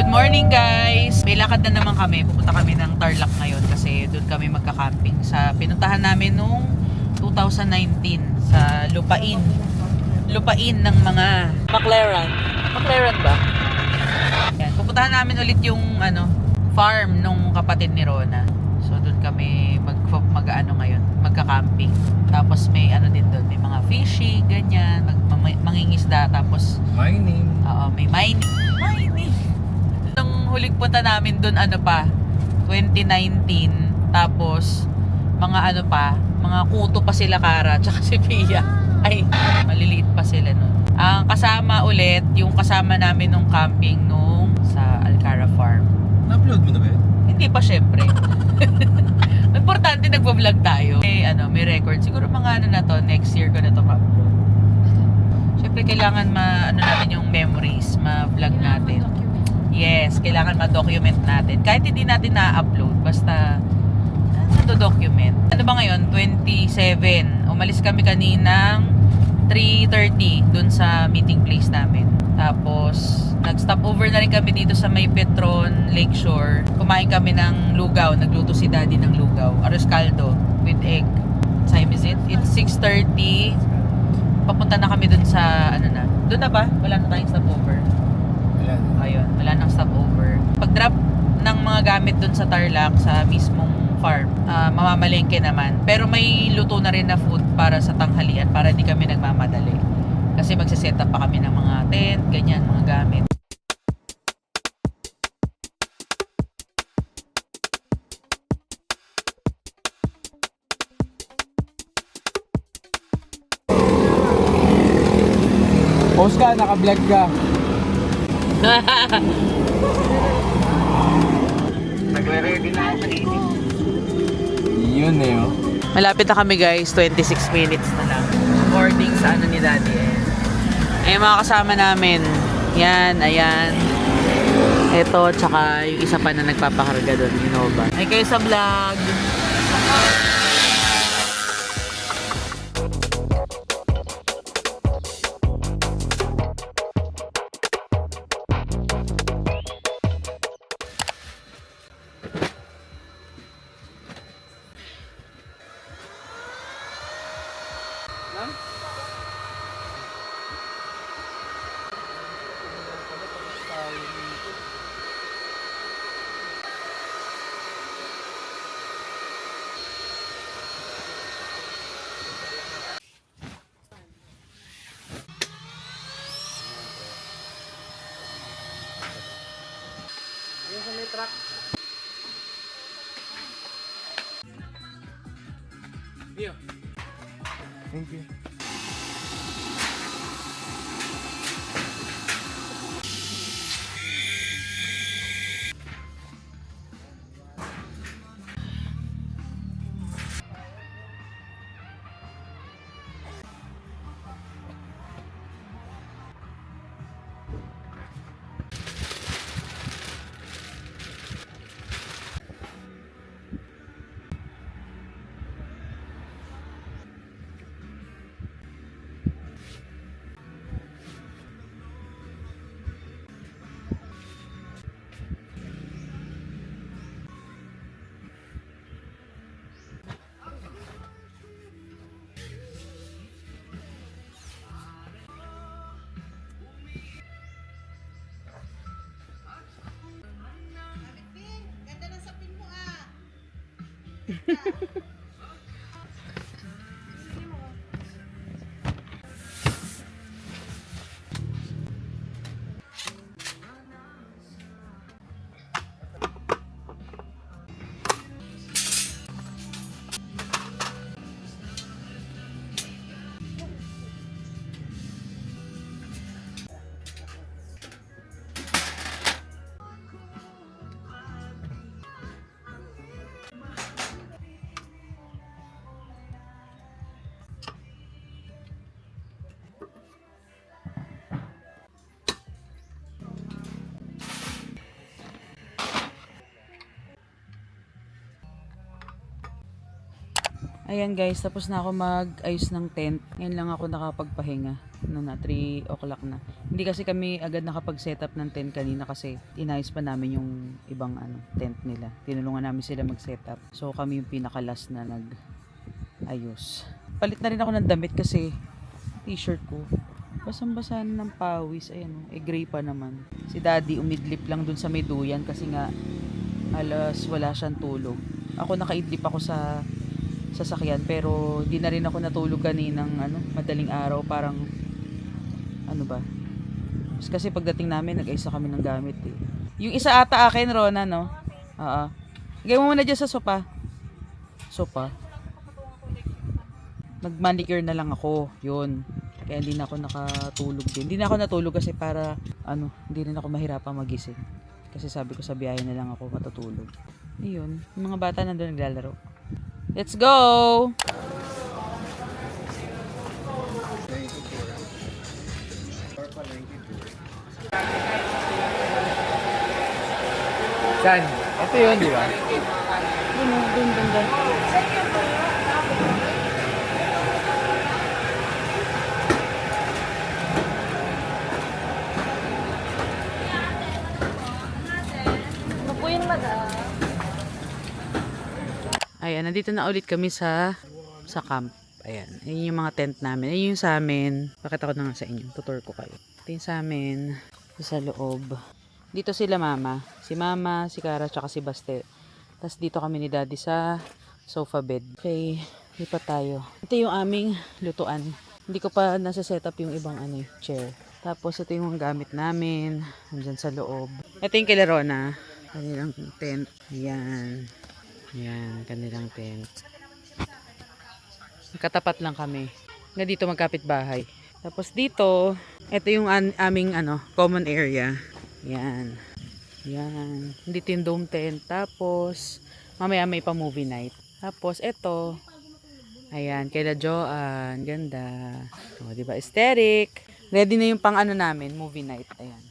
Good morning guys! May lakad na naman kami. Pupunta kami ng Tarlac ngayon kasi doon kami magka-camping sa pinuntahan namin noong 2019 sa lupain. Lupain ng mga McLaren. McLaren ba? Yan. Pupuntahan namin ulit yung farm nung kapatid ni Rona. So doon kami mag-ano ngayon, magka-camping. Tapos may din doon, may mga fishing, ganyan, mangingisda, tapos mining. Oo, may mining. Nung huling punta namin doon 2019, tapos mga mga kuto pa sila Kara, tsaka si Pia. Ay, maliliit pa sila noon. Ang kasama ulit, yung kasama namin nung camping nung sa Alcara Farm. Na-upload mo na ba yun? Hindi pa syempre. Importante nagbo-vlog tayo. May record. Siguro mga na to, next year ko na to ma-upload. Syempre kailangan natin yung memories, ma-vlog natin. Yes, kailangan ma-document natin. Kahit hindi natin na-upload, basta document. Ano ba ngayon? 27. Umalis kami kaninang 3:30 dun sa meeting place namin. Tapos nag-stop over na rin kami dito sa may Petron Lakeshore. Kumain kami ng lugaw. Nagluto si Daddy ng lugaw. Arroz caldo with egg. What time is it? It's 6:30. Papunta na kami dun sa Doon na ba? Wala na tayong stopover. Wala. Ayun, wala nang stopover. Pag-drop ng mga gamit dun sa Tarlac, sa mismong farm, mamamalengke naman. Pero may luto na rin na food para sa tanghalian para di kami nagmamadali. Kasi magsiset up pa kami ng mga tent, ganyan, mga gamit. Post ka, naka-vlog ka. Nagre-ready na ako sa init. Yun oh. Malapit na kami guys, 26 minutes na lang. Boarding sa ni Daddy eh. Mga kasama namin. Yan, ayan. Ito, tsaka yung isa pa na nagpapakarga doon, Innova. Ay kayo sa vlog. Yung sa may truck. Bio. Thank you. Ayan guys, tapos na ako mag-ayos ng tent. Ngayon lang ako nakapagpahinga. 3 o'clock na. Hindi kasi kami agad nakapag-setup ng tent kanina kasi inayos pa namin yung ibang tent nila. Tinulungan namin sila mag-setup. So kami yung pinaka-last na nag-ayos. Palit na rin ako ng damit kasi t-shirt ko basang-basa na ng pawis. Ayan, gray pa naman. Si daddy umidlip lang dun sa may duyan kasi nga alas wala siyang tulog. Ako nakaidlip ako sa sasakyan pero di na rin ako natulog kaninang madaling araw. Parang kasi pagdating namin nag-ayos kami ng gamit eh. Yung isa ata akin, Rona, no? Oo. Gawin mo muna dyan sa sopa. Nag-manicure na lang ako. Yun. Kaya hindi na ako nakatulog din. Hindi na ako natulog kasi para hindi rin ako mahirapang magising. Kasi sabi ko sa biyahe na lang ako matutulog. Ayun. Yung mga bata nandun naglalaro. Let's go! Saan? Ito yun, di ba? Dun, banda. Ano po yun, madam? Ayan, nandito na ulit kami sa camp. Ayan, ayun yung mga tent namin. Ayun yung sa amin. Pakita ko na nga sa inyo. Tutor ko kayo. Ito yung sa amin. Ito sa loob. Dito sila mama. Si mama, si Cara, tsaka si Baste. Tapos dito kami ni daddy sa sofa bed. Okay, lipat tayo. Ito yung aming lutuan. Hindi ko pa nasa setup yung ibang chair. Tapos ito yung gamit namin. Nandyan sa loob. Ito yung kila Rona. Kanilang tent. Ayan. Ayan, kanilang tent. Katapat lang kami. Nga dito magkapit bahay. Tapos dito, ito yung aming common area. Yan. Yan. Dito yung dome tent. Tapos, mamaya may pa movie night. Tapos, ito. Ayan, kaila Joanne. Ganda. O, diba? Aesthetic. Ready na yung pang namin, movie night. Ayan.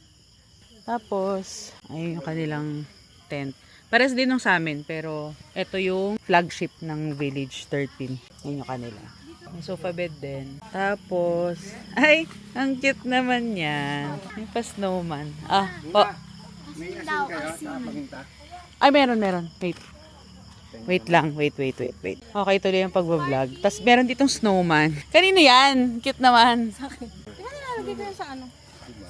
Tapos, ayun yung kanilang tent. Pares din nung sa amin, pero ito yung flagship ng Village 13. Yan yung kanila. May sofa bed din. Tapos, ay, ang cute naman yan. May pa-snowman. Po. Ay, meron. Wait lang. Wait. Okay, tuloy yung pagbablog. Tapos, meron ditong snowman. Kanino yan? Cute naman. Di ba nilalagay ko yan sa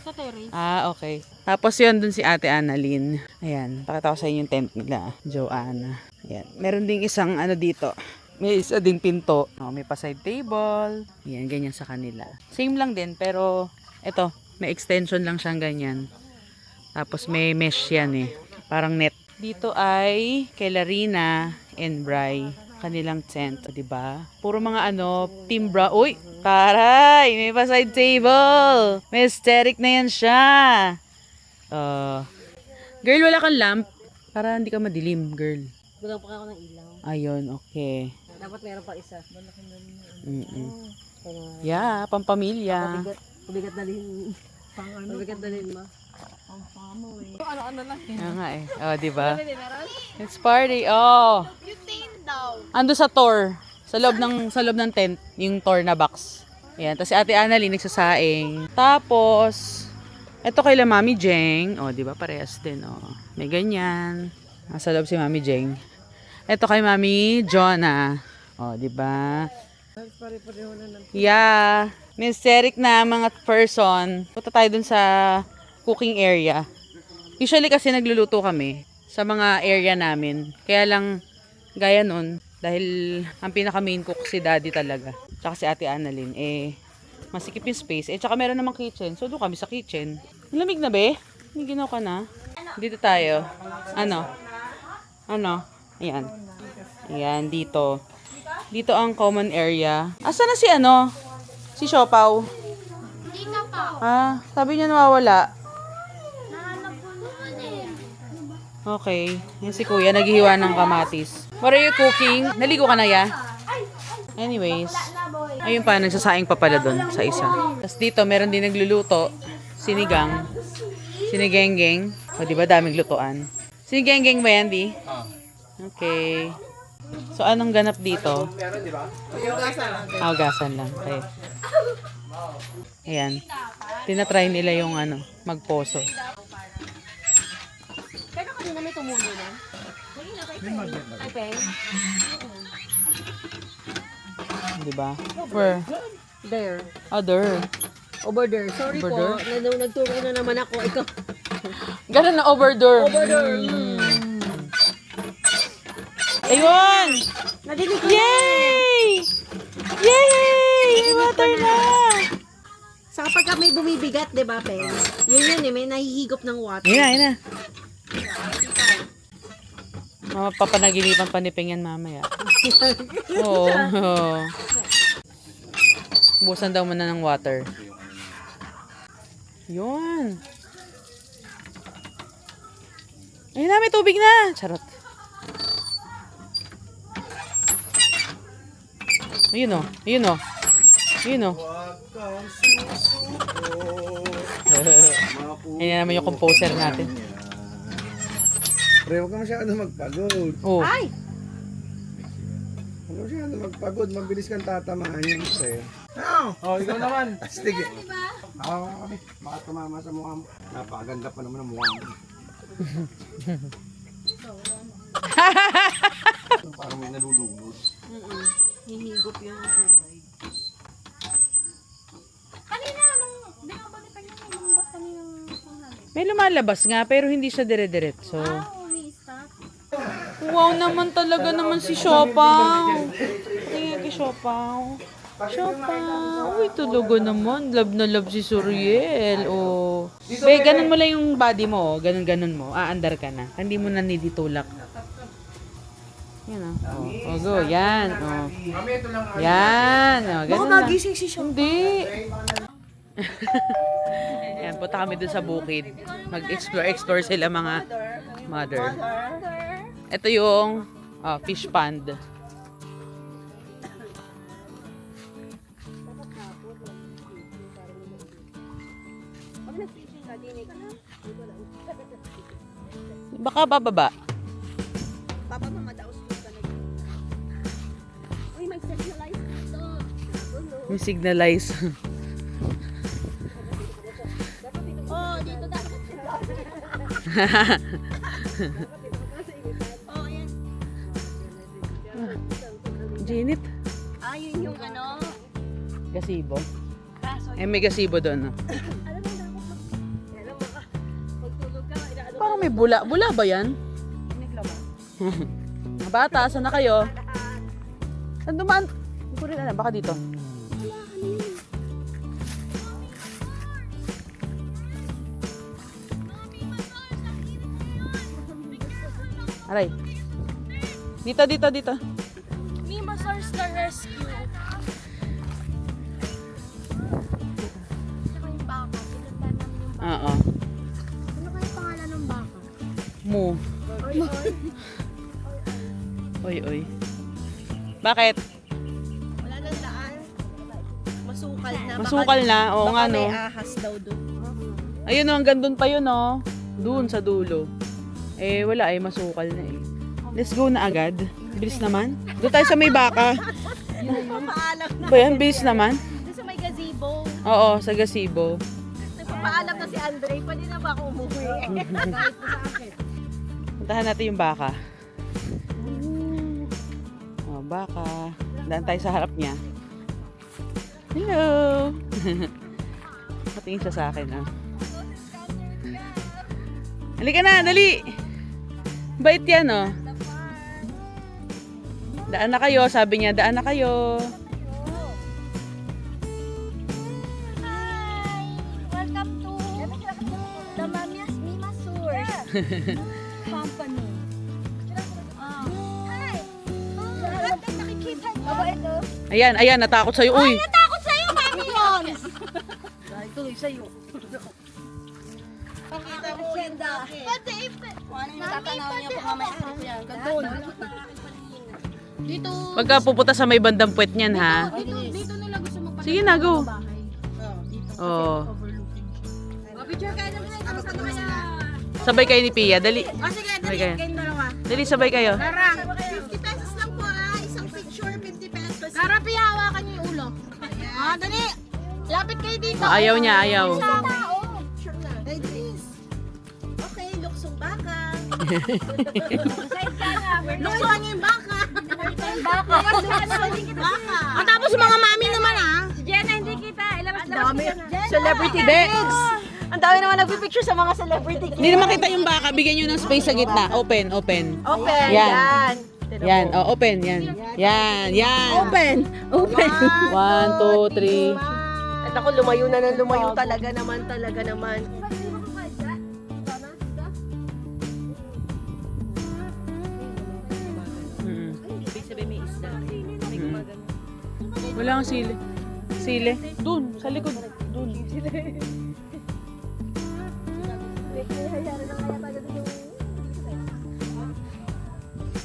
sa terrace? Okay. Tapos yun, dun si Ate Annalyn. Ayan, pakita ko sa inyo yung tent nila. Joanna. Ayan. Meron ding isang dito. May isa ding pinto. May pa side table. Ayan, ganyan sa kanila. Same lang din, pero eto, may extension lang siyang ganyan. Tapos may mesh yan Parang net. Dito ay kay Larina and Bri. Kanilang tent, diba? Puro mga team bra. Uy! Taray! May pa side table! May aesthetic na yan siya! Girl, wala kang lamp? Para hindi ka madilim, girl. Gulang pa ako ng ilaw. Ayun, okay. Dapat meron pa isa. Yeah, pampamilya. Mabigat na din. Mabigat na din ma. Ano lang. Nga diba? It's party. Oh! Ando sa tour. Sa loob ng tent, yung tour na box. Ayan, tapos si Ate Annalyn nagsasaing. Tapos, eto kay Mami Jeng. Di ba parehas din, May ganyan. Sa loob si Mami Jeng. Eto kay Mami Jonah. Di ba? Yeah. May aesthetic na mga person. Punta tayo dun sa cooking area. Usually kasi nagluluto kami sa mga area namin. Kaya lang, gaya nun, dahil ang pinaka main cook si daddy talaga. Tsaka si Ate Annalyn, masikip yung space. Tsaka meron namang kitchen. So, doon kami sa kitchen. Lamig na be? May ginaw ka na? Dito tayo. Ano? Ayan. Ayan, dito. Dito ang common area. Asa na si Si Siopaw? Dito pa. Sabi niya nawawala. Nahanap ko naman Okay. Yan si Kuya, naghihiwa ng kamatis. What are you cooking? Naligo ka na ya? Anyways. Ayun pa, nagsasaing pa pala doon sa isa. Tapos dito, meron din nagluluto. Sinigang. Sinigenggeng. Diba daming lutuan? Sinigenggeng ba yan, Di? Okay. So, anong ganap dito? Pero, di ba? Hugasan lang. Okay. Ayan. Tinatry nila yung magposo. Pero kanina may tumulo na. Kay Peng. Diba? Where? There. Other. Over there. Sorry Over po. Nagturo na naman ako. Ikaw. Ganun na over there. Over there. Ayun! Nadinig ko. Yay! Yay! May water na! Sa kapag may bumibigat, di ba, Peng? Yun may nahihigop ng water. Ayun na. Mama, papanaginipan pa ni Peng yan mamaya. Oo. Busan daw muna ng water. Yun. Ayun na, may tubig na. Charot. Ayun o. Ayun o. Ayun o. Ayun naman yung composer natin. Pre, huwag ka masyado magpagod. Oh. Ay! Huwag ka masyado magpagod. Mabilis kang tatamaan yun, pre. Oh, ikaw naman. Astig eh. Ako kami. Baka tumama sa mukha mo. Napakaganda pa naman ang mukha mo. Parang may nalulunod. Hihigop yung tubig. May lumalabas nga, pero hindi siya dire-diretso. Wow naman talaga naman si Siopaw. Tingnan kay Siopaw. Siopaw. Uy, talaga naman. Love na love si Suriel. Oh. Be, ganun mo lang yung body mo. Ganun mo. Aandar ka na. Hindi mo na niditulak. Yan oh. Oh, go. Yan. Oh. Yan. Oh, ganun lang. Magising si Siopaw. Hindi. Yan, punta kami dun sa bukid. Mag-explore sila mga mother. Ito yung fish pond. Baka bababa. Papa mamadaos ko ka na. Uy, mag-signalize dito. May signalize. Oh, dito dapat. Oh, ayan. Ginit. Ah, yun yung ano. Gasibo. Kaso, May gasibo doon. No? alam mo ka, pagtulog ka, inaano Parang may bula. Bula ba yan? naglaban. Mga bata, saan na kayo? Saan dumaan? Hindi ko rin alam. Baka dito. Aray. Dito. Mima Source the Rescue. Ito yung baka. Sinundan namin yung baka. Oo. Ano kaya pangalan ng baka? Mu. Oy, Oy. Bakit? wala nang daan. Masukal na. Masukal na. Oo nga, no. May ahas daw doon. Ayun, no. Hanggang doon pa yun, no. Doon sa dulo. Eh, wala eh. Masukal na eh. Let's go na agad. Bilis naman. Doon tayo sa may baka. Nagpapaalam na. Ba yan? Bilis naman. Doon sa may gazebo. Oo, sa gazebo. Nagpapaalam na si Andre. Pwede na ba ako umuwi? Kahit po sa akin. Puntahan natin yung baka. Oh, baka. Daan tayo sa harap niya. Hello! Patingin siya sa akin, ah. Halika na, dali! Bait yan, oh. Daan na kayo, sabi niya, daan na kayo. Hi! Welcome to the Mima Source Company. Hi! Bakit nakikita niyo? Aba, ito. Ayan, natakot sa'yo. Uy! Natakot sa'yo, Mami yun! Dahil tuloy sa'yo. Pakita mo yung daki. Pwede, ano yung tatanaw niya kung mamaya ko yan? Gandun. Dito. Pagka pupunta sa may bandang puwet niyan, ha? Dito nila gusto magpapalagay. Sige na, go. Bahay. Dito. Oo. Overlooking. Picture kayo naman. Kamusta na kaya? Sabay kayo ni Pia, dali. Sige, Sabay kayo. kayong dalawa. Dali, sabay kayo. Tara. 50 pesos lang po ah. Isang picture, 50 pesos. Tara, Pia, hawakan niyo yung ulo. Ah, dali. Lapit kayo dito. Ayaw niya, ayaw. Sa tao. Sure na. Hey, Denise. Okay, luksong baka. Luksuan niyo yung baka. Baka. Baka. At tapos mga mami naman Si Jenna, hindi kita. Ilabas na. Celebrity pics. Ang dami naman nagpipicture sa mga celebrity Hindi naman kita yung baka. Bigyan nyo ng space sa gitna. Open, open. Open. Yan. Yan, oh, open, yan. Yan, yan. Open. Open. 1, 2, 3. At ako, lumayo na ng lumayo talaga naman. Wala kang sili. Sili? Dun, sa likod. Dun.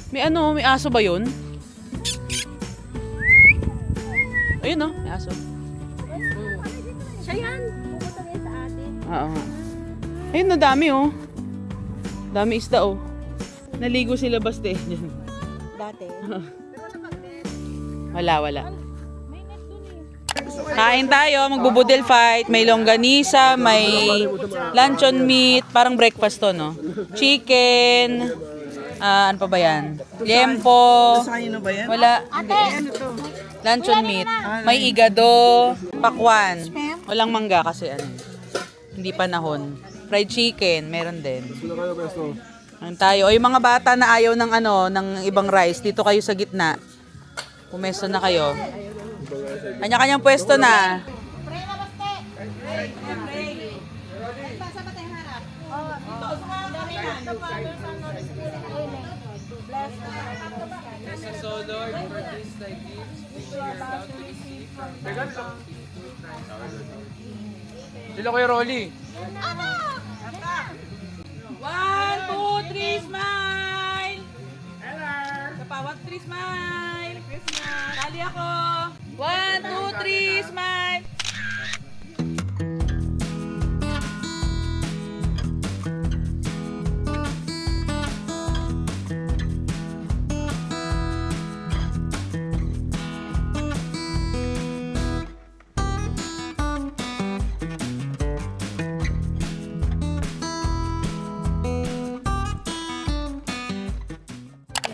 May ano, may aso ba yun? Ayun no, may aso. Siya yan. Pupunta niya sa atin. Oo nga. Ayun na, dami oh. Dami isda oh. Naligo sila baste. Dati. Wala. Kain tayo, magbubudel fight, may longganisa, may luncheon meat, parang breakfast to, no? Chicken, ano pa ba yan? Liempo, wala, luncheon meat, may igado, pakwan, walang mangga kasi ano, hindi panahon. Fried chicken, meron din. Ano tayo? O yung mga bata na ayaw ng ano, ng ibang rice, dito kayo sa gitna. Pumesto na kayo. Kanya-kanyang pwesto na. Sila Kuya Rolly. 1, 2, 3, smile! Isa pa, 1, 2, 3, smile! Dali ako! 1, 2, 3, smile!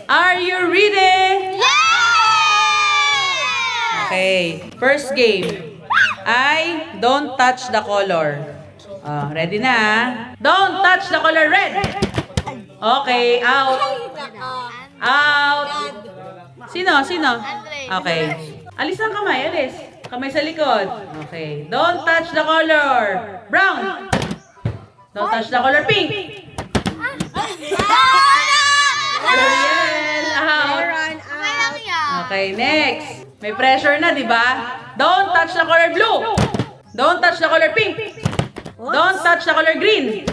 Are you ready? Okay, first game. I don't touch the color. Ready na? Don't touch the color red. Okay, out. Out. Sino? Okay. Alis ang kamay, alis. Kamay sa likod. Okay. Don't touch the color brown. Don't touch the color pink. Ariel, out. Okay, next. May pressure na, di ba? Don't touch the color blue. Don't touch the color pink. Don't touch the color green.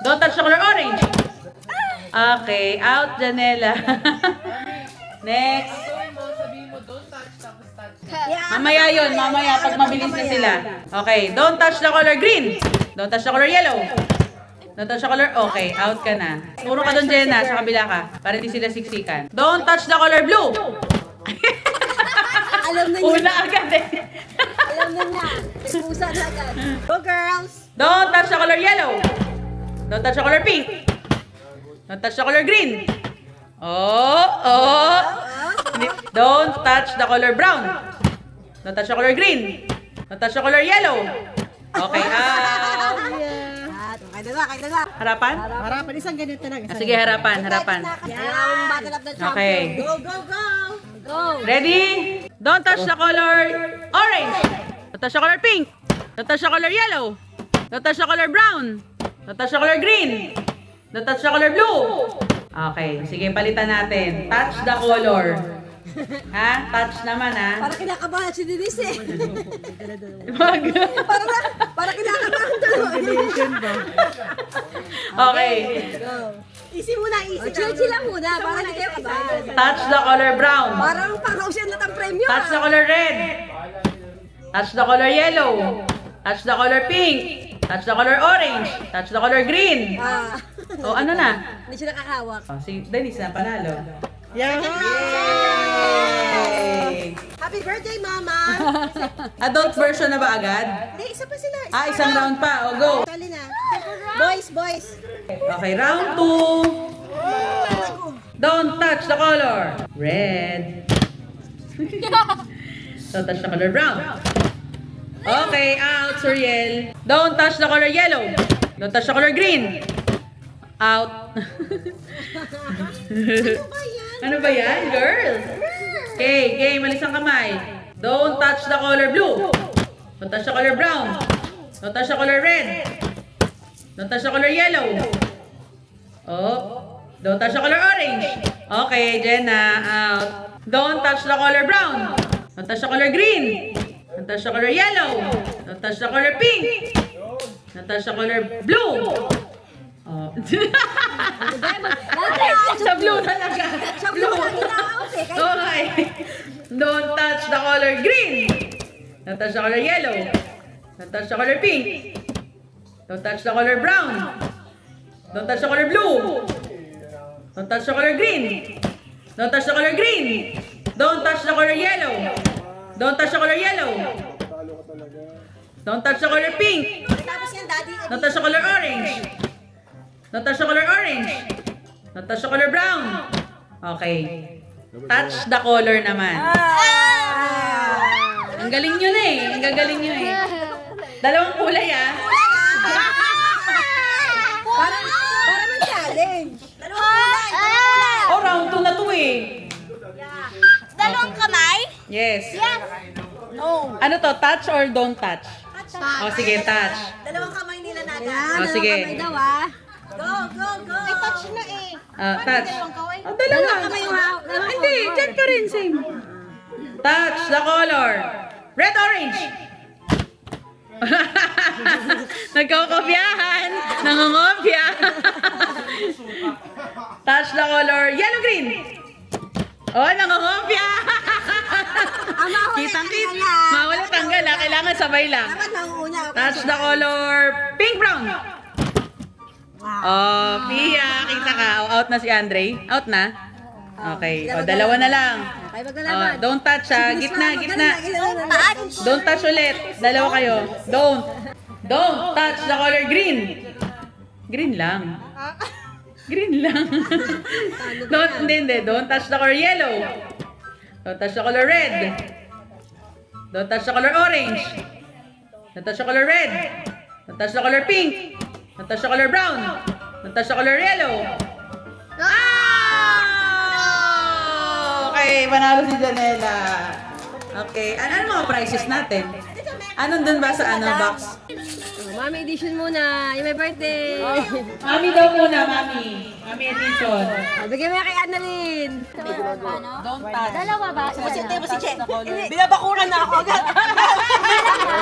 Don't touch the color orange. Okay, out, Janela. Next. Mamaya yun, mamaya pag mabilis na sila. Okay, don't touch the color green. Don't touch the color yellow. Don't touch the color, okay, out ka na. Puro ka doon, Jenna, sa kabila ka. Para di sila siksikan. Don't touch the color blue. Alam na niya. Una agad eh. Alam na niya. May pusa na agad. Go girls! Don't touch the color yellow. Don't touch the color pink. Don't touch the color green. Oh. Don't touch the color brown. Don't touch the color green. Don't touch the color yellow. Okay, out. Kaya na. Harapan? Harapan, isang ganito talaga. Sige, harapan. Yung battle of the champion. Okay. Go! Ready? Don't touch the color orange. Don't touch the color pink. Don't touch the color yellow. Don't touch the color brown. Don't touch the color green. Don't touch the color blue. Okay, sige, palitan natin. Touch the color. Ha? Touch naman, ha? Para kinakabahan si Denise eh. Wag. Para kinakabahan talaga. Okay. Easy muna, easy. Chill lang muna, para hindi kayo kabahan. Touch the color brown. Parang pang-Rosian lahat ang premyo. Touch the color red. Touch the color yellow. Touch the color pink. Touch the color orange. Touch the color green. O, ano na? Hindi siya nakakahawak. O, si Denise na, panalo. Yay! Happy birthday, Mama! Adult version na ba agad? Hindi, isa pa sila. Isang round pa. O, go. Sali na. Boys, boys. Okay, round 2. Don't touch the color. Red. Don't touch the color brown. Okay, out, Suriel. Don't touch the color yellow. Don't touch the color green. Out. Ano ba yan, girls? Okay, game, alis ang kamay. Don't touch the color blue. Don't touch the color brown. Don't touch the color red. Don't touch the color yellow. Oh, don't touch the color orange. Okay, Jenna, out. Don't touch the color brown. Don't touch the color green. Don't touch the color yellow. Don't touch the color pink. Don't touch the color blue. Oh. Sa blue talaga. Sa blue na ginaos eh. Okay. Don't touch the color green. Don't touch the color yellow. Don't touch the color pink. Don't touch the color brown. Don't touch the color blue. Don't touch the color green. Don't touch the color green. Don't touch the color yellow. Don't touch the color yellow. Don't touch the color pink. Tapos yan, Daddy. Don't touch the color orange. Don't touch the color orange. Don't touch the color brown. Okay. Touch the color naman. Ang galing nyo na eh. Ang gagaling nyo eh. Dalawang kulay ah. Para man challenge. Dalawang kulay. Oh, round 2 na to eh. Dalawang kamay? Yes. No. Ano to? Touch or don't touch? Oh, sige, touch. Dalawang kamay nila natin. Oh, sige. daw ah. Go, go, go. May touch na eh. Touch. Oh, dalawa. Dalawang kamay yung hawak. Hindi, dyan pa rin, same. Touch the color. Red, orange. Nagkakopyahan. Nangungopya. Touch the color. Yellow, green. Oh, nangungopya. Kitang-kita. Mawala tanggal ha. Kailangan sabay lang. Dapat nauuna ako. Touch the color. Pink, brown. Oh, Pia. Kita ka. Oh, out na si Andre. Out na? Okay. O, dalawa na lang. Okay, Oh, maglalaban. don't touch ha. Gitna, gitna. Touch. Don't touch ulit. Dalawa kayo. Don't. Don't touch the color green. Green lang. Green lang. Hindi. Don't touch the color yellow. Don't touch the color red. Don't touch the color orange. Don't touch the color red. Don't touch the color pink. Don't touch the color brown. Don't touch the color yellow. Ah! Okay, panalo si Janela. Okay, ano mga prizes natin? Anong dun ba sa box? Mami edition muna. Yung may birthday. Mami daw muna, Mami. Mami edition. Bigyan mo yan kay Annalyn. Don't touch. Dalawa ba? Si Che. Binabakuran na ako agad.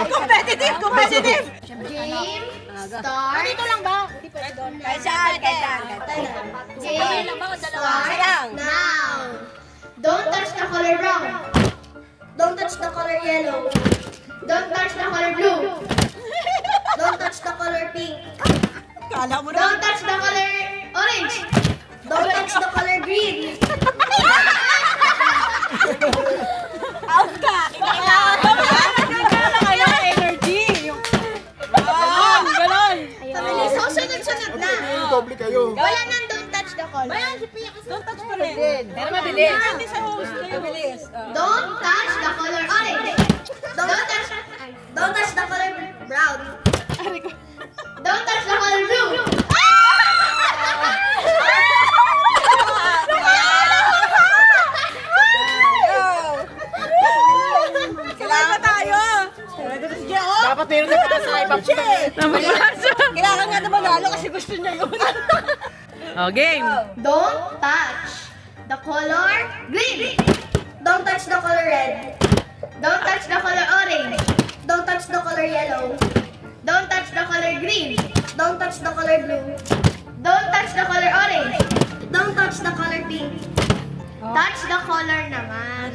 Competitive, competitive. James, Star. Dito lang ba? Kahit saan, kahit saan. James, Star. Sayang. Now, don't touch the color brown. Don't touch the color yellow. Don't touch the color blue. Don't touch the color pink. Kala mo Don't touch the color orange. Don't touch the color green. out ka. Kaya energy. Ganon. So, sunod-sunod na. Doble kayo. Wala nang don't touch the color. Don't touch pa rin. Pero mabilis. Mabilis. Don't touch the color orange. Don't touch the color brown. Don't touch the color blue. Kailangan pa tayo. Dapat meron na pa sa ibang Namabasa. Kailangan nga na manalo kasi gusto niya yun. Oh, game. Don't touch the color green. Don't touch the color red. Don't touch the color orange. Don't touch the color yellow. Don't touch the color green. Don't touch the color blue. Don't touch the color orange. Don't touch the color pink. Touch the color naman.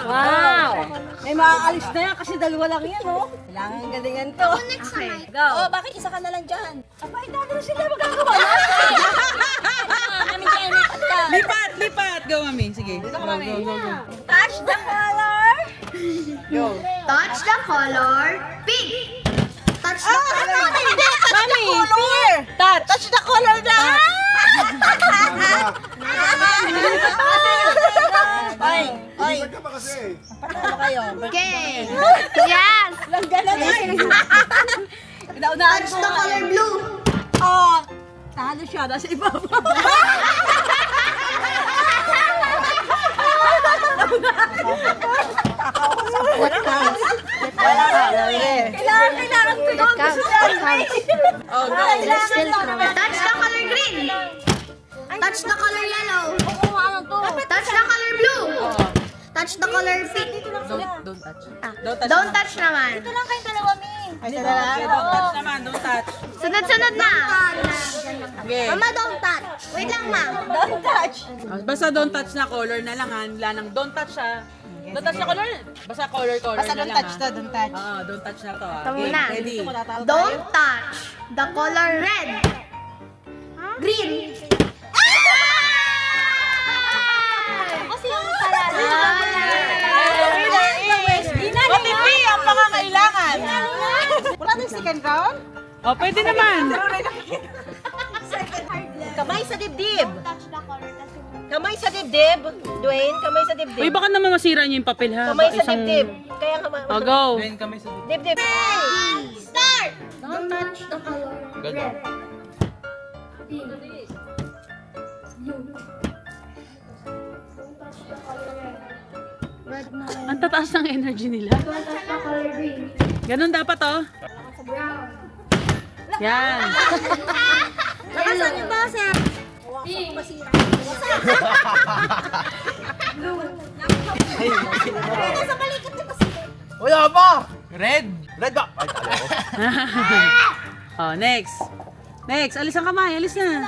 Wow! May maaalis na yan kasi dalawa lang yan, oh. Kailangan galingan to. Next time. Go. Oh, bakit isa ka na lang dyan? Abay, dami na sila magagawa yan. sige. Go, go, go, go. Touch the color. Go. Touch the color pink. Touch the color Mami, color. Touch the color na. Oy, oy. Ba't ka ba kasi? Patalo kayo. Okay. Yes. Lang gano'n Touch the color blue. Oh, talo siya. Nasa ibaba. Kailangan ko yung gusto Oh, go. Touch the color green. Touch the color yellow. Touch the color blue. Touch the color pink. Don't touch. Don't touch. Don't touch naman. lang kayong dalawa, Mi. Ay, don't touch naman. Don't touch. Sunod-sunod na. Okay. Mama, don't touch. Wait lang, ma. Don't touch. Basta don't touch na color na lang ha. Wala nang don't touch ha. Don't touch na color. Basta color Basta na don't lang touch to, don't touch. Oo, don't touch na to ha. Ito muna. Ready? Don't touch the color red. Green. Kasi yung OTP ang pangangailangan. Wala na yung second round? Oh, pwede naman. Kamay sa dibdib. Kamay sa dibdib. Dwayne, kamay sa dibdib. Uy, baka naman masira niyo yung papel ha. Kamay sa Isang- dibdib. Kaya nga Oh, go. Dibdib. Start! Don't touch the color red. Red na. Ang tataas ng energy nila. Don't touch the color green. Ganun dapat oh. Brown. Yan. Lakasan yung boses. Pink. Wala pa! Red! Red ba? Ay, talo ko. Oh, next. Next, alis ang kamay. Alis na.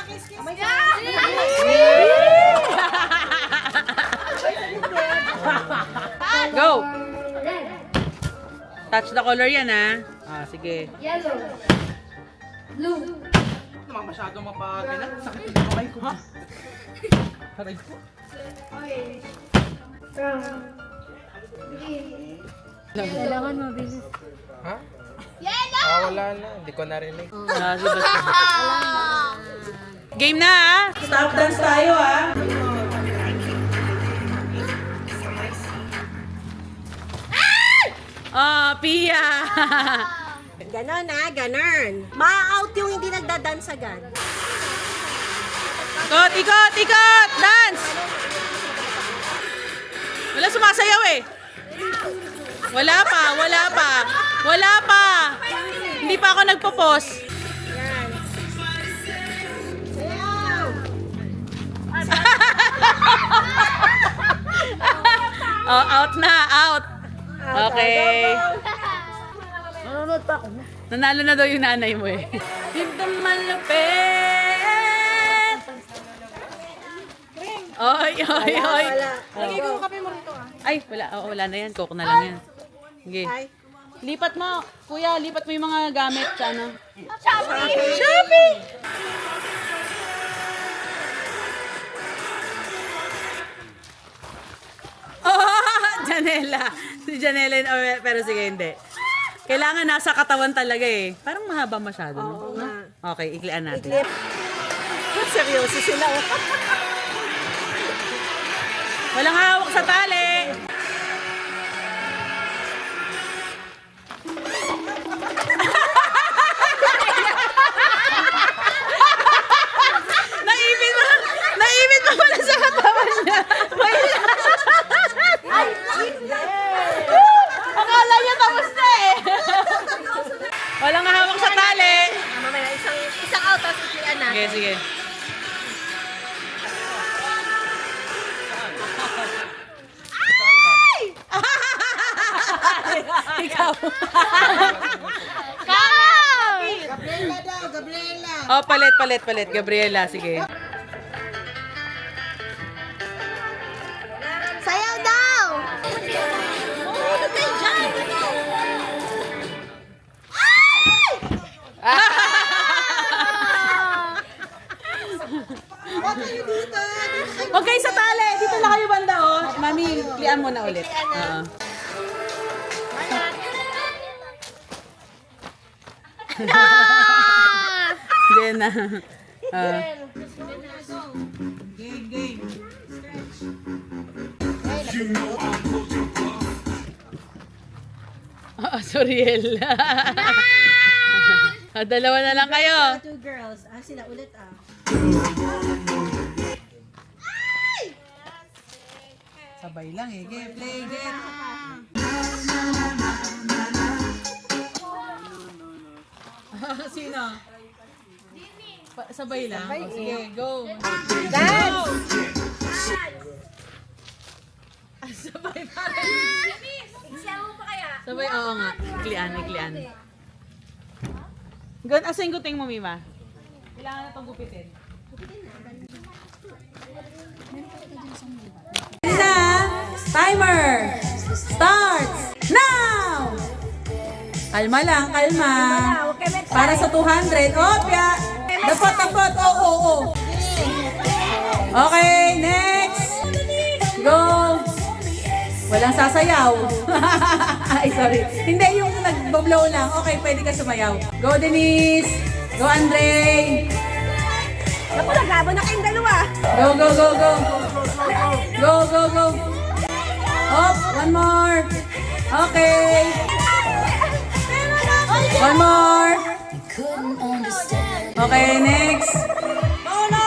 Go. Red. Touch the color yan ha. Ah, sige. Yellow. Blue. Masyadong mapagana. Sakit yung kamay ko. Ha? Aray ko. Orange. Brown. Green. Ha? Yellow! Wala na. Hindi ko narinig. Ah, sige, basta. Game na ha. Stop dance tayo ha. Oh, Pia. Ganon ha, ganon. Ma-out yung hindi nagdadansagan. Ikot, ikot, ikot! Dance! Wala sumasayaw eh. Wala pa, wala pa. Wala pa. Hindi pa ako nagpo-pause. Yan. Oh, out na, out. Okay. Nanalo na daw yung nanay mo eh. Dito malupit. Oy, oy, oy. Lagay ko kape mo rito ah. Ay, wala. Oo, wala na yan. Coke na lang yan. Sige. Ay. Lipat mo. Kuya, lipat mo yung mga gamit sa ano. Shopping! Oh, Janela. Si Janela, oh, pero sige, hindi. Kailangan nasa katawan talaga eh. Parang mahaba masyado. No? Oo nga. Okay, iklian natin. Clip. Seryoso sila. Oh. Walang hawak sa tali. Naipit mo pala sa katawan niya. Akala niya tapos na eh. Walang hawak sa tali. Mamaya, isang out, tapos iklian na. Sige, sige. Ikaw. Gabriela daw, Gabriela. Oh, palit. Gabriela, sige. Sayaw daw! Okay, sa tali. Dito na kayo banda. iklian mo na ulit. Oo. Jenna. Suriel. Dalawa na lang kayo. Two girls. Sila ulit Sabay lang eh. Play, get. Sino? Sabay lang? O, sige, go. Dance! Sabay pa rin. Sabay, oo nga. Iklian. Gan, asa yung guting mo, Mima? Kailangan na itong gupitin. Na! Timer! Starts! Now! Kalma lang, kalma. Para sa 200. Opya! Dapot. Oo. Okay, next! Go! Walang sasayaw. Ay, sorry. Hindi, yung nag-blow lang. Okay, pwede ka sumayaw. Go, Denise! Go, Andre! Naku, naglaban na kayong dalawa. Go! Hop, one more. Okay. One more. Okay, next. Oh no!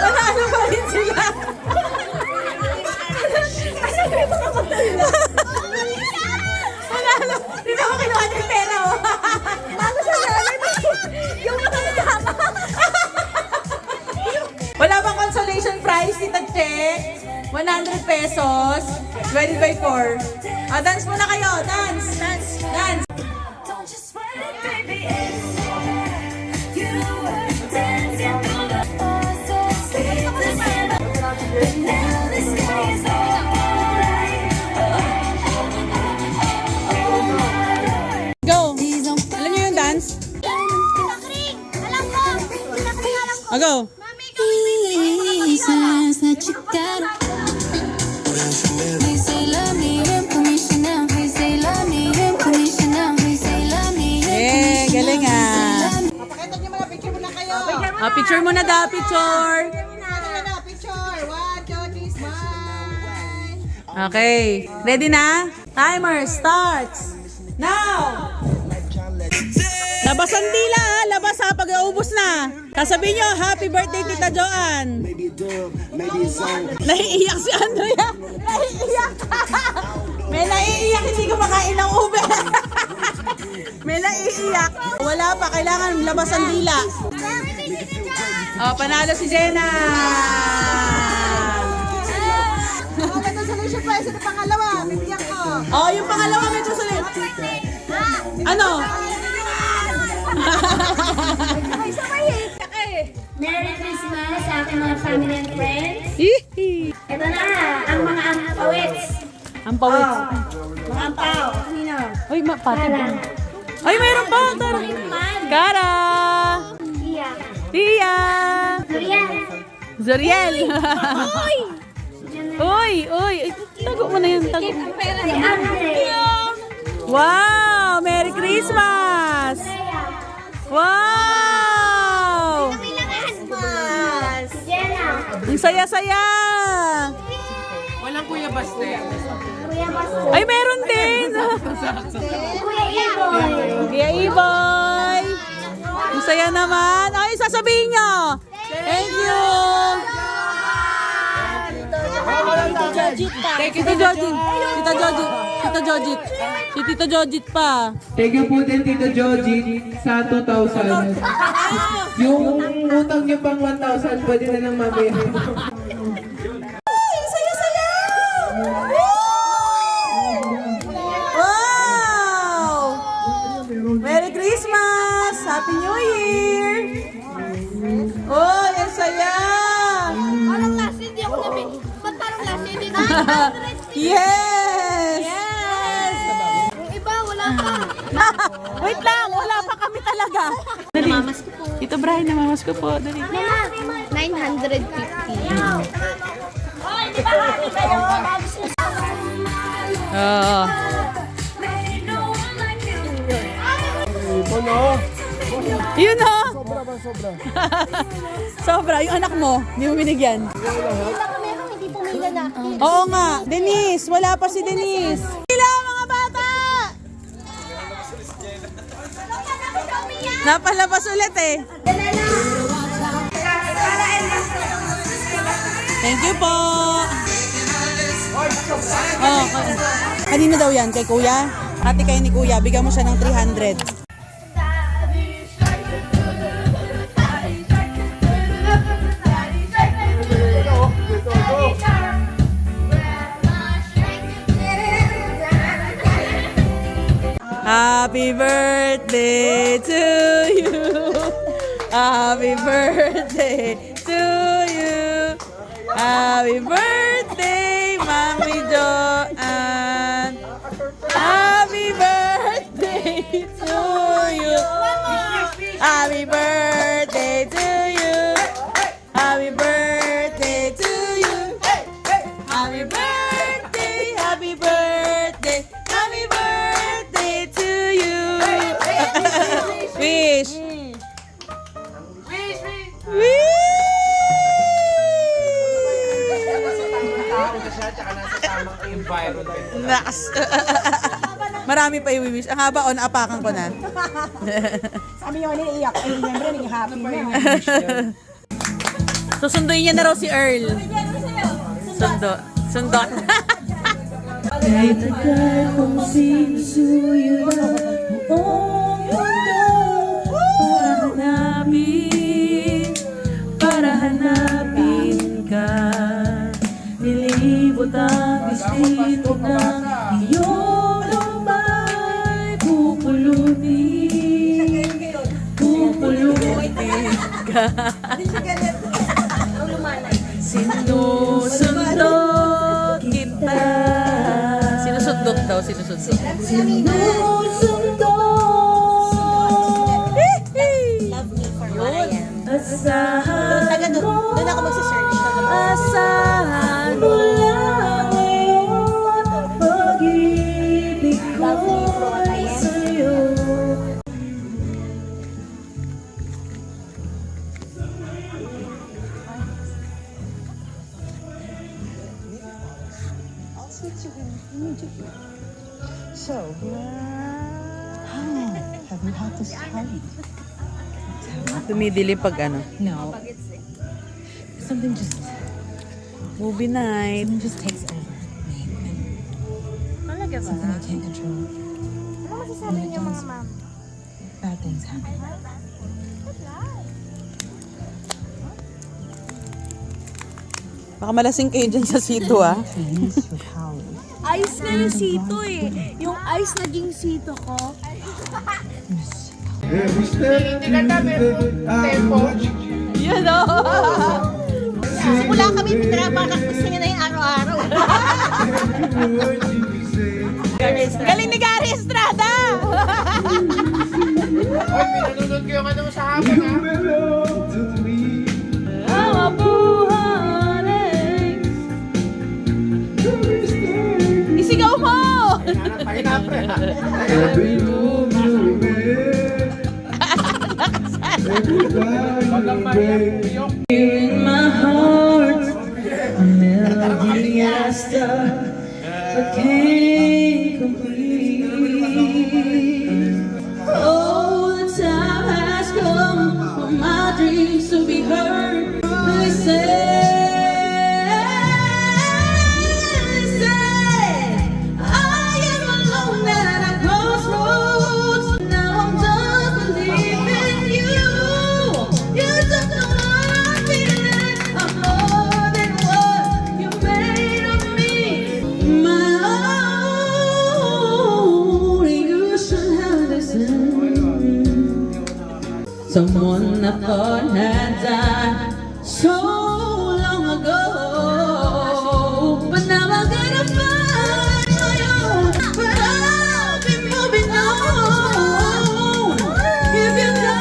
Panalo pa rin sila. Panalo. Dito ako kinuha ng pera, oh. Bago siya namin. Yung nakakama. Wala bang consolation prize, Tita Che? 100 pesos. Divided by 4. Dance muna kayo. Dance. Go. Alam niyo yung dance? Go. Yeah, galing ah. Pakita niyo mga picture muna kayo. Picture muna daw, picture. Picture. 1, 2, 3, smile. Okay, ready na? Timer starts now! Labas ang dila ha, labas ha, pag naubos na. Sasabihin nyo, happy birthday Tita Joanne. Naiiyak si Andrea. Naiiyak. May naiiyak, hindi ko makain ng ube. May naiiyak. Wala pa, kailangan labas ang dila. Panalo si Jenna. Congratulations pa sa pangalawa. Bibigyan ko. Yung pangalawa may susunod. Ano? Merry Christmas sa aking mga family and friends. Hihi. Ito na, ang mga ampawits. Ang pawit. Mga ampaw. Sino? Uy, pati ba? Ay, mayroon pa. Tara. Kara. Iya. Tia. Durian. Zoriel. Uy. Ay, tago mo na yun. Tago. Ang pera ni Andre. Wow! Merry Christmas! Wow! Christmas. Jenna. Ang saya-saya! Kuya Basto. Ay, meron din! Kuya Iboy. Kuya Iboy! Ang saya naman! Ay, sasabihin nyo! Thank you! Thank you, Tita Jojit. Tita Jojit. Si Tita Jojit pa. Thank you po din Tito Joji sa 2,000. Yung utang niyo pang 1,000, pwede na lang mamaya. Wow! Merry Christmas! Happy New Year! Oh, ang saya! Parang last, hindi ako namin. Ba't parang last, hindi na? Yes! Yung iba, wala pa. Wait lang, wala pa kami talaga. Namamas ko po. Tito Brian, namamas ko po. Dali. Mama, 900. Oo. Yun o. Sobra ba, sobra? Sobra. Yung anak mo, hindi mo binigyan. Hindi pumila na. Oo nga. Denise, wala pa si Denise. Hello mga bata! Napalabas ulit eh. Thank you po. Oh, kanino daw yan? Kay kuya? Ate kayo ni kuya, bigyan mo siya ng 300. Happy birthday to you. Happy birthday to you. Happy birthday, Mami Joanne. Happy birthday to you. Happy birthday to you. Happy birthday to you. Happy birthday, happy birthday, happy birthday to you. Wish. Naks. Marami pa i-wish. Ang haba o naapakan ko na. Sabi niyo kanina iyak. Ay, siyempre, naging happy na. Susunduin niya na raw si Earl. Sundo. Sundot. Kahit tagal kong sinusuyo na buong mundo para hanapin ka. Nilibot ang distrito ng iyong lumbay. Pupulutin ka. Sinusundot kita. Sinusundot daw, sinusundot. Sinusundot Love me for what I am. asahan mo. Doon ako magsasearch. Asahan mo lang ngayon. Pag-ibig ko'y sa'yo. Tumidili pag ano. No. Something just Movie night. takes over me. Talaga ba? Something I can't control. Ano masasabi niyo mga ma'am? Bad things happen. Baka malasing kayo dyan sa sito ah. Use your power. Ice na yung sito eh. Yung ice naging sito ko. Yun o. Simula kami, pinapakaspasin niya na yung araw-araw. Galing ni Gary Estrada. Isigaw mo! In my heart, a melody I start, but can't complete. Oh, the time has come for my dreams to be heard. Listen, I am alone at a crossroads. Now I'm just believing you. You don't know what I'm feeling. I'm more than what you made of me. My own, you should have listened. Someone I thought had died so long ago, but now I'm gonna find my own. But I'll be moving on. If you go,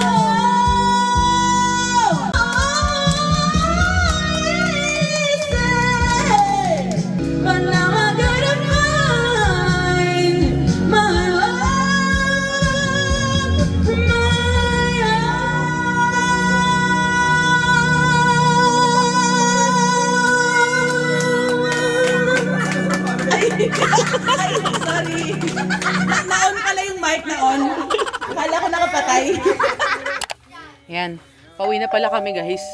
Patay. Yan. Pauwi na pala kami guys.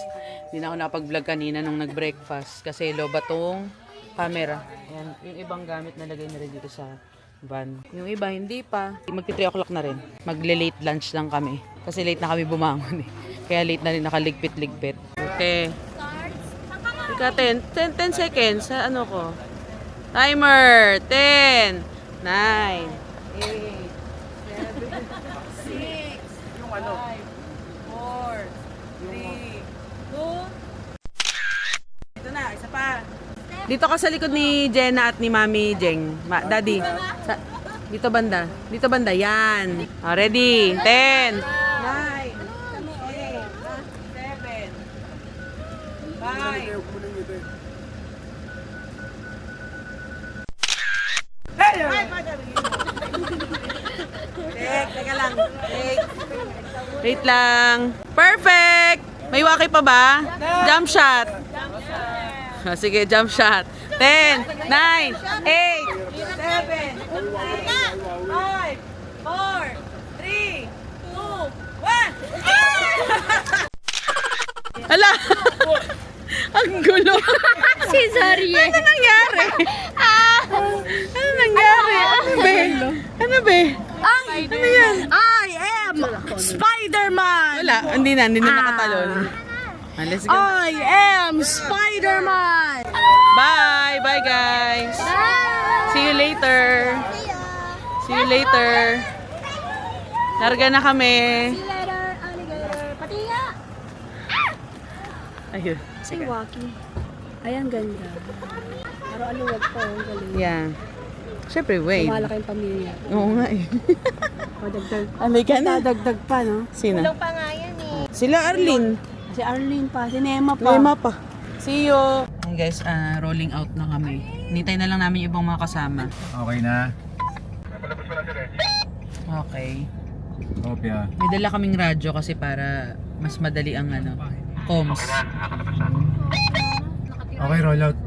Hindi na ako nakapag-vlog kanina nung nag-breakfast kasi loba tong camera. Yan. Yung ibang gamit nalagay na rin dito sa van. Yung iba hindi pa. Magti 3 o'clock na rin. Magle-late lunch lang kami. Kasi late na kami bumangon eh. Kaya late na rin nakaligpit-ligpit. Okay. Ika 10 seconds sa ano ko. Timer. 10, 9, 8, 7, 6, 5, 4, 3, 2. Ito na, isa pa. Dito ka sa likod ni Jenna at ni Mami Jeng. Daddy. Dito banda. Dito banda. Yan. Ready? 10, 9, 8, 7, 5. Teka lang. Wait lang. Perfect! May waki pa ba? Jump shot. Sige, jump shot. 10, 9, 8, 7, 5, 4, 3, 2, 1. Hala! Ang gulo. Si Zarye. Ano nangyari? Ano nangyari? Ano be? Ano be? Ano yan? I am Spider-Man! Wala, hindi na nakatalon. Let's go. I am Spider-Man! Bye! Bye guys! See you later! See you later! Larga na kami! Letter, alligator, pati nga. Ayun. Si Waki. Ay, ang ganda. Pero aluwag pa, ang galing. Yeah. Siyempre, wait. Malaki yung pamilya. Oo nga eh. Padagdag. Alay ka na. Dadagdag pa, no? Sino? Kulang pa nga yan eh. Sila Arlene. Si Arlene pa, si Nema pa. Lema pa. See you! Hey guys, rolling out na kami. Nintay na lang namin yung ibang mga kasama. Okay na. Okay. Kopya. May dala kaming radyo kasi para mas madali ang comms. Okay, roll out.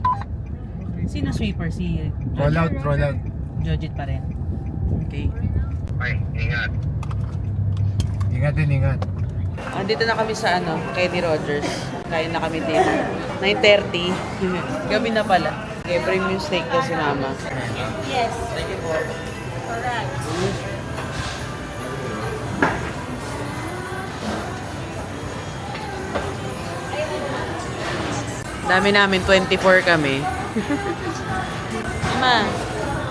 Sino sweeper? Si Roll out, roll out. Jojit pa rin. Okay. Ingat din, ingat. Andito na kami sa Kenny Rogers. Kain na kami dito. 9:30. Gabi na pala. Okay, premium steak daw si Mama. Yes. Thank you po. Correct. Dami namin, 24 kami. Mama,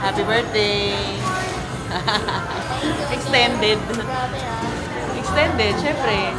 happy birthday! Extended. Extended, syempre.